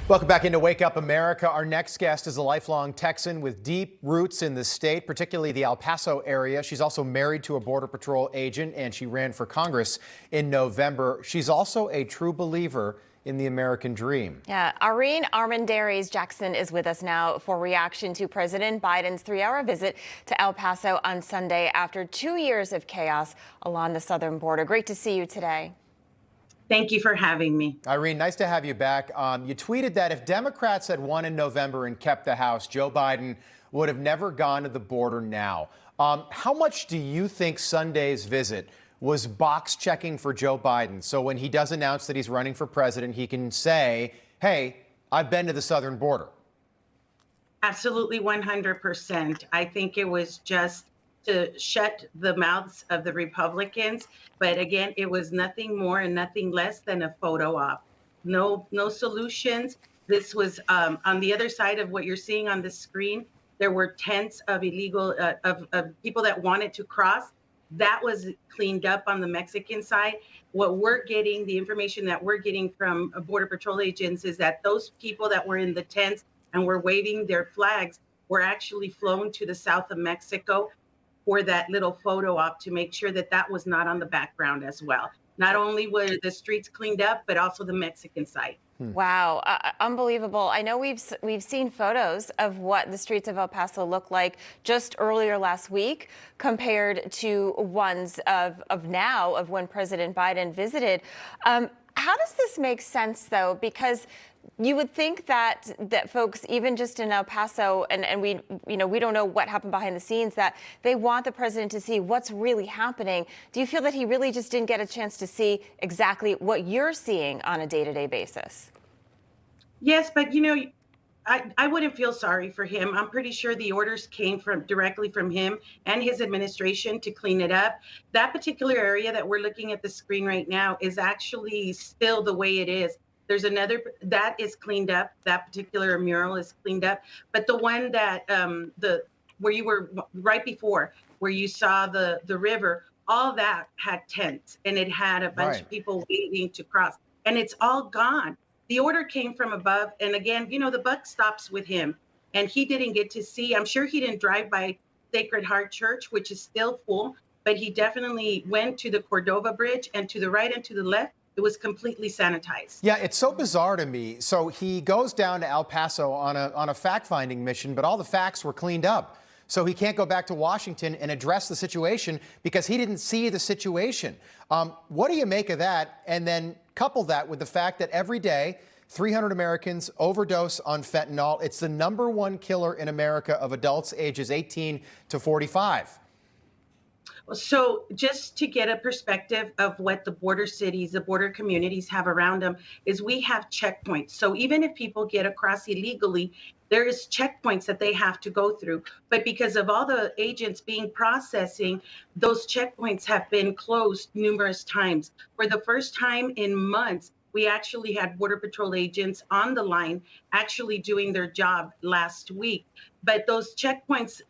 Welcome back into Wake Up America. Our next guest is a lifelong Texan with deep roots in the state, particularly the El Paso area. She's also married to a Border Patrol agent, and she ran for Congress in November. She's also a true believer in the American dream. Yeah, Irene Armendariz-Jackson is with us now for reaction to President Biden's 3-hour visit to El Paso on Sunday after 2 years of chaos along the southern border. Great to see you today. Thank you for having me. Irene, nice to have you back. You tweeted that if Democrats had won in November and kept the House, Joe Biden would have never gone to the border now. How much do you think Sunday's visit was box checking for Joe Biden? So when he does announce that he's running for president, he can say, hey, I've been to the southern border. Absolutely 100%. I think it was just to shut the mouths of the Republicans. But again, it was nothing more and nothing less than a photo op. No solutions. This was on the other side of what you're seeing on the screen. There were tents of illegal of people that wanted to cross. That was cleaned up on the Mexican side. What we're getting, the information that we're getting from Border Patrol agents is that those people that were in the tents and were waving their flags were actually flown to the south of Mexico for that little photo op to make sure that that was not on the background as well. Not only were the streets cleaned up, but also the Mexican side. Wow, unbelievable. I know we've seen photos of what the streets of El Paso look like just earlier last week compared to ones of now of when President Biden visited. How does this make sense, though? Because you would think that folks, even just in El Paso, and we don't know what happened behind the scenes, that they want the president to see what's really happening. Do you feel that he really just didn't get a chance to see exactly what you're seeing on a day-to-day basis? Yes, but I wouldn't feel sorry for him. I'm pretty sure the orders came directly from him and his administration to clean it up. That particular area that we're looking at the screen right now is actually still the way it is. There's another that is cleaned up. That particular mural is cleaned up. But the one that where you were right before, where you saw the river, all that had tents and it had a bunch of people waiting to cross, and it's all gone. The order came from above, and again, the buck stops with him, and he didn't get to see. I'm sure he didn't drive by Sacred Heart Church, which is still full, but he definitely went to the Cordova Bridge, and to the right and to the left, it was completely sanitized. Yeah, it's so bizarre to me. So he goes down to El Paso on a fact-finding mission, but all the facts were cleaned up. So he can't go back to Washington and address the situation because he didn't see the situation. What do you make of that? And then couple that with the fact that every day 300 Americans overdose on fentanyl. It's the #1 killer in America of adults ages 18 to 45. So just to get a perspective of what the border cities, the border communities have around them, is we have checkpoints. So even if people get across illegally, there is checkpoints that they have to go through. But because of all the agents being processing, those checkpoints have been closed numerous times. For the first time in months, we actually had Border Patrol agents on the line actually doing their job last week. But those checkpoints,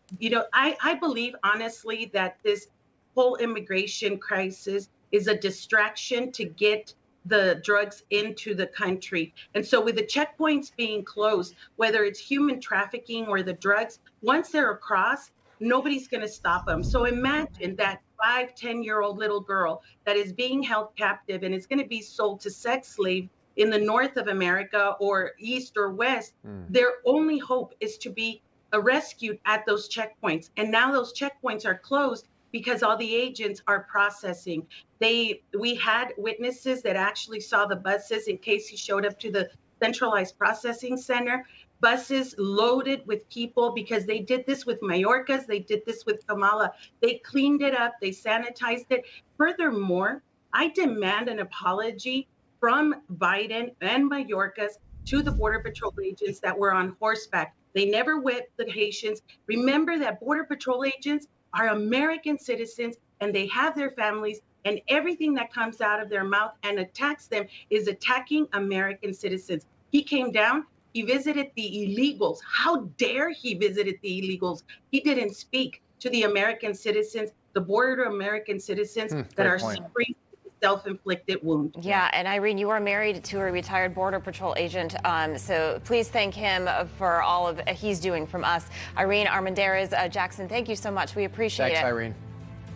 I believe honestly that this whole immigration crisis is a distraction to get the drugs into the country. And so with the checkpoints being closed, whether it's human trafficking or the drugs, once they're across, nobody's going to stop them. So imagine that 5-10-year-old little girl that is being held captive and is going to be sold to sex slave in the north of America or east or west. Their only hope is to be rescued at those checkpoints. And now those checkpoints are closed because all the agents are processing. We had witnesses that actually saw the buses in case he showed up to the centralized processing center, buses loaded with people, because they did this with Mayorkas, they did this with Kamala. They cleaned it up, they sanitized it. Furthermore, I demand an apology from Biden and Mayorkas to the Border Patrol agents that were on horseback. They never whipped the Haitians. Remember that Border Patrol agents are American citizens and they have their families, and everything that comes out of their mouth and attacks them is attacking American citizens. He came down, he visited the illegals. How dare he visited the illegals? He didn't speak to the American citizens, the border American citizens that are suffering self-inflicted wound. Yeah, and Irene, you are married to a retired Border Patrol agent, so please thank him for all of he's doing from us. Irene Armendariz-Jackson, thank you so much. We appreciate it. Thanks, Irene.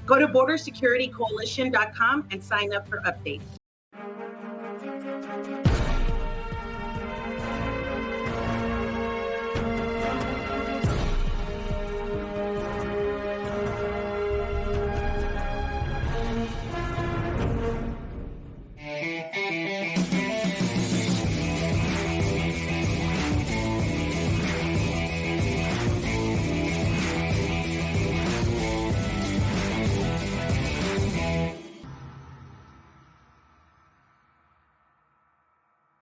Go to bordersecuritycoalition.com and sign up for updates.